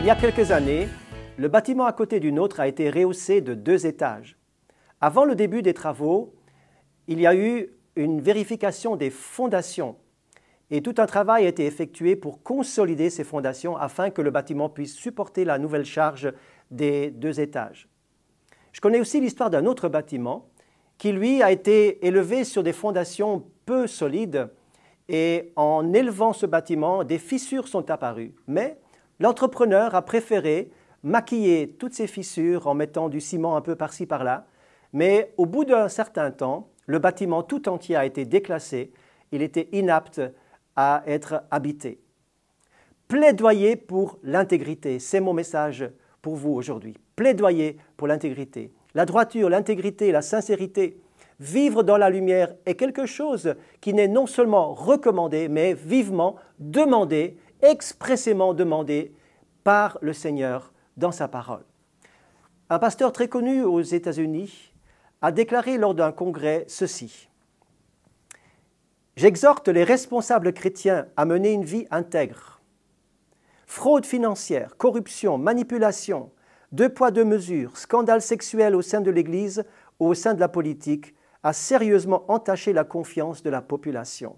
Il y a quelques années, le bâtiment à côté du nôtre a été rehaussé de 2 étages. Avant le début des travaux, il y a eu une vérification des fondations et tout un travail a été effectué pour consolider ces fondations afin que le bâtiment puisse supporter la nouvelle charge des 2 étages. Je connais aussi l'histoire d'un autre bâtiment qui, lui, a été élevé sur des fondations peu solides et en élevant ce bâtiment, des fissures sont apparues. Mais l'entrepreneur a préféré maquiller toutes ces fissures en mettant du ciment un peu par-ci par-là. Mais au bout d'un certain temps, le bâtiment tout entier a été déclassé. Il était inapte à être habité. Plaidoyer pour l'intégrité, c'est mon message pour vous aujourd'hui. Plaidoyer pour l'intégrité. La droiture, l'intégrité, la sincérité. Vivre dans la lumière est quelque chose qui n'est non seulement recommandé, mais vivement demandé, expressément demandé par le Seigneur dans sa parole. Un pasteur très connu aux États-Unis a déclaré lors d'un congrès ceci: « J'exhorte les responsables chrétiens à mener une vie intègre. Fraude financière, corruption, manipulation, 2 poids 2 mesures, scandale sexuel au sein de l'Église ou au sein de la politique a sérieusement entaché la confiance de la population.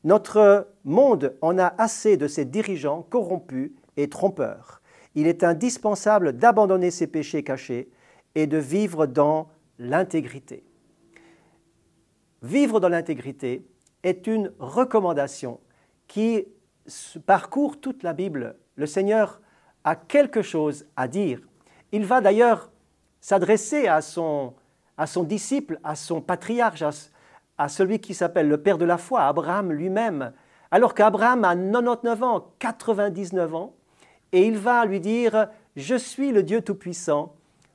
Notre monde en a assez de ces dirigeants corrompus et trompeurs. Il est indispensable d'abandonner ces péchés cachés et de vivre dans l'intégrité. » Vivre dans l'intégrité est une recommandation qui parcourt toute la Bible. Le Seigneur a quelque chose à dire. Il va d'ailleurs s'adresser à son disciple, à son patriarche, à celui qui s'appelle le père de la foi, Abraham lui-même, alors qu'Abraham a 99 ans, 99 ans, et il va lui dire « Je suis le Dieu Tout-Puissant,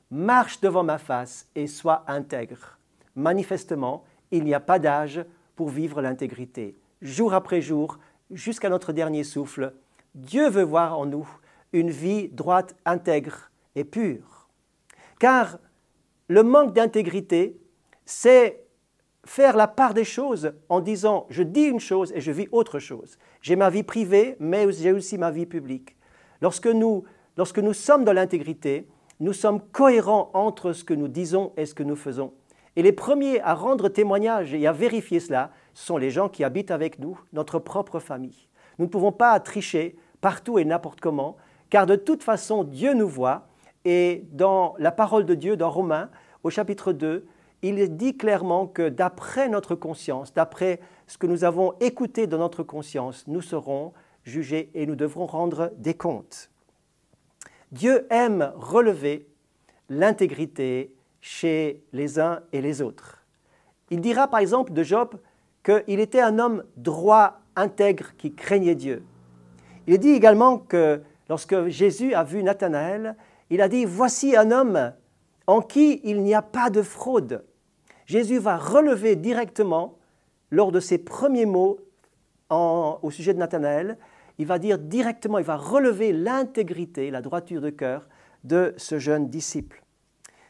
marche devant ma face et sois intègre. » Manifestement, il n'y a pas d'âge pour vivre l'intégrité. Jour après jour, jusqu'à notre dernier souffle, Dieu veut voir en nous une vie droite, intègre et pure. Car le manque d'intégrité, c'est faire la part des choses en disant « je dis une chose et je vis autre chose ». J'ai ma vie privée, mais j'ai aussi ma vie publique. Lorsque nous sommes dans l'intégrité, nous sommes cohérents entre ce que nous disons et ce que nous faisons. Et les premiers à rendre témoignage et à vérifier cela sont les gens qui habitent avec nous, notre propre famille. Nous ne pouvons pas tricher partout et n'importe comment, car de toute façon, Dieu nous voit. Et dans la parole de Dieu, dans Romains, au chapitre 2, il dit clairement que d'après notre conscience, d'après ce que nous avons écouté dans notre conscience, nous serons jugés et nous devrons rendre des comptes. Dieu aime relever l'intégrité chez les uns et les autres. Il dira par exemple de Job qu'il était un homme droit, intègre, qui craignait Dieu. Il dit également que lorsque Jésus a vu Nathanaël, il a dit « Voici un homme en qui il n'y a pas de fraude ». Jésus va relever directement, lors de ses premiers mots au sujet de Nathanaël, il va dire directement, il va relever l'intégrité, la droiture de cœur de ce jeune disciple.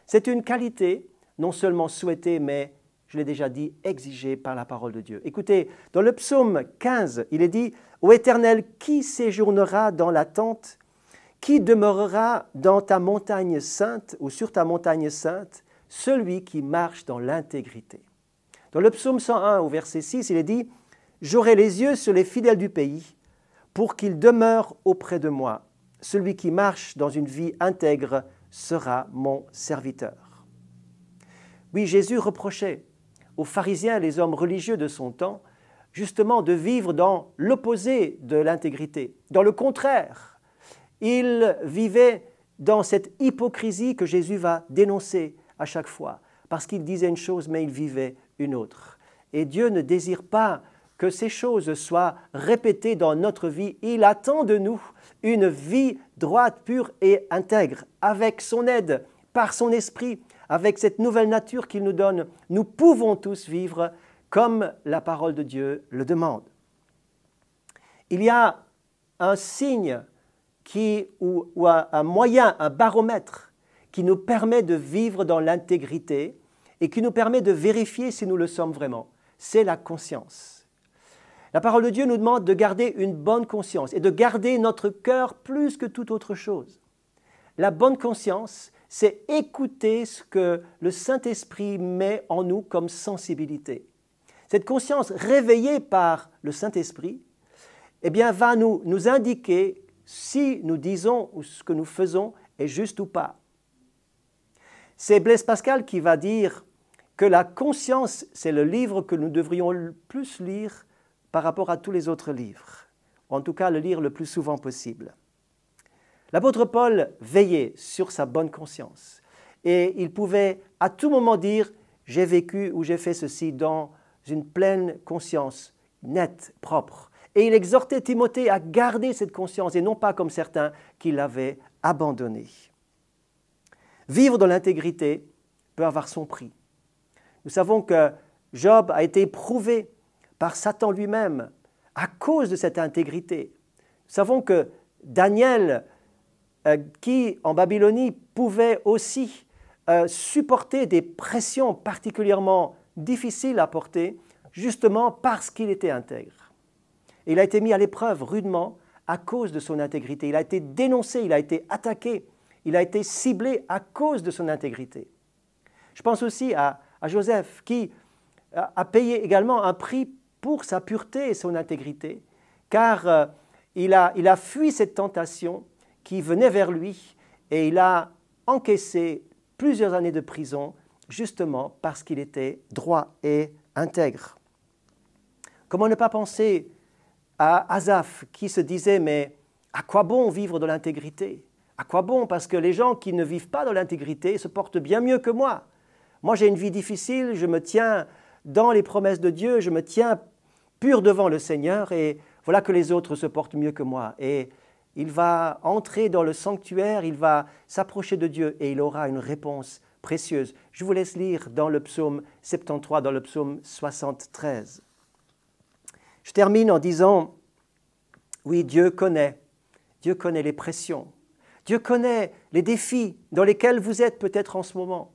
C'est une qualité non seulement souhaitée, mais, je l'ai déjà dit, exigée par la parole de Dieu. Écoutez, dans le psaume 15, il est dit « Ô Éternel, qui séjournera dans la tente ? Qui demeurera dans ta montagne sainte ou sur ta montagne sainte ? Celui qui marche dans l'intégrité. » Dans le psaume 101, au verset 6, il est dit « J'aurai les yeux sur les fidèles du pays pour qu'ils demeurent auprès de moi. Celui qui marche dans une vie intègre sera mon serviteur. » Oui, Jésus reprochait aux pharisiens, les hommes religieux de son temps, justement de vivre dans l'opposé de l'intégrité, dans le contraire. Ils vivaient dans cette hypocrisie que Jésus va dénoncer à chaque fois, parce qu'ils disaient une chose, mais ils vivaient une autre. Et Dieu ne désire pas que ces choses soient répétées dans notre vie. Il attend de nous une vie droite, pure et intègre, avec son aide, par son esprit, avec cette nouvelle nature qu'il nous donne. Nous pouvons tous vivre comme la parole de Dieu le demande. Il y a un signe ou un moyen, un baromètre qui nous permet de vivre dans l'intégrité et qui nous permet de vérifier si nous le sommes vraiment. C'est la conscience. La parole de Dieu nous demande de garder une bonne conscience et de garder notre cœur plus que toute autre chose. La bonne conscience, c'est écouter ce que le Saint-Esprit met en nous comme sensibilité. Cette conscience réveillée par le Saint-Esprit, eh bien, va nous indiquer si nous disons ou ce que nous faisons est juste ou pas. C'est Blaise Pascal qui va dire que la conscience, c'est le livre que nous devrions le plus lire par rapport à tous les autres livres. En tout cas, le lire le plus souvent possible. L'apôtre Paul veillait sur sa bonne conscience et il pouvait à tout moment dire « j'ai vécu ou j'ai fait ceci dans une pleine conscience, nette, propre ». Et il exhortait Timothée à garder cette conscience et non pas comme certains qui l'avaient abandonnée. Vivre dans l'intégrité peut avoir son prix. Nous savons que Job a été éprouvé par Satan lui-même à cause de cette intégrité. Nous savons que Daniel, qui en Babylonie pouvait aussi supporter des pressions particulièrement difficiles à porter, justement parce qu'il était intègre. Et il a été mis à l'épreuve rudement à cause de son intégrité. Il a été dénoncé, il a été attaqué, il a été ciblé à cause de son intégrité. Je pense aussi à Joseph qui a payé également un prix pour sa pureté et son intégrité, car il a fui cette tentation qui venait vers lui et il a encaissé plusieurs années de prison justement parce qu'il était droit et intègre. Comment ne pas penser à Asaph qui se disait « mais à quoi bon vivre dans l'intégrité? À quoi bon? Parce que les gens qui ne vivent pas dans l'intégrité se portent bien mieux que moi. Moi j'ai une vie difficile, je me tiens dans les promesses de Dieu, je me tiens pur devant le Seigneur et voilà que les autres se portent mieux que moi. » Et il va entrer dans le sanctuaire, il va s'approcher de Dieu et il aura une réponse précieuse. Je vous laisse lire dans le psaume 73, dans le psaume 73. Je termine en disant, oui, Dieu connaît les pressions, Dieu connaît les défis dans lesquels vous êtes peut-être en ce moment.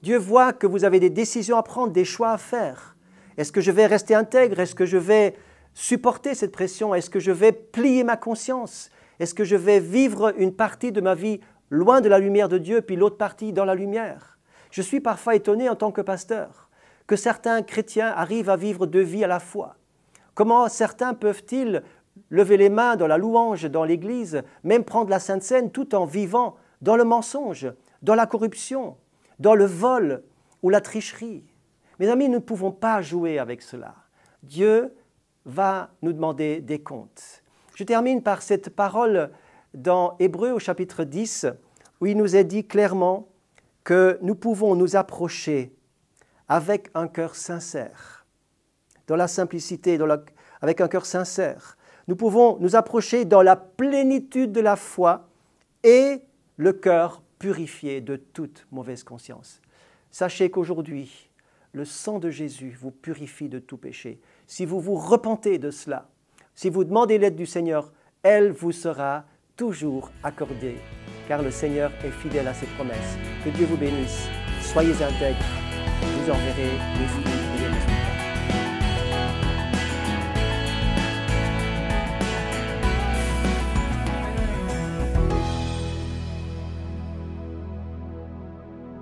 Dieu voit que vous avez des décisions à prendre, des choix à faire. Est-ce que je vais rester intègre? Est-ce que je vais supporter cette pression? Est-ce que je vais plier ma conscience? Est-ce que je vais vivre une partie de ma vie loin de la lumière de Dieu, puis l'autre partie dans la lumière? Je suis parfois étonné en tant que pasteur que certains chrétiens arrivent à vivre deux vies à la fois. Comment certains peuvent-ils lever les mains dans la louange, dans l'Église, même prendre la Sainte Seine tout en vivant dans le mensonge, dans la corruption, dans le vol ou la tricherie? Mes amis, nous ne pouvons pas jouer avec cela. Dieu va nous demander des comptes. Je termine par cette parole dans Hébreux au chapitre 10, où il nous est dit clairement que nous pouvons nous approcher avec un cœur sincère, dans la simplicité, avec un cœur sincère. Nous pouvons nous approcher dans la plénitude de la foi et le cœur purifié de toute mauvaise conscience. Sachez qu'aujourd'hui, le sang de Jésus vous purifie de tout péché. Si vous vous repentez de cela, si vous demandez l'aide du Seigneur, elle vous sera toujours accordée, car le Seigneur est fidèle à ses promesses. Que Dieu vous bénisse. Soyez intègres. Vous en verrez les fruits et les résultats.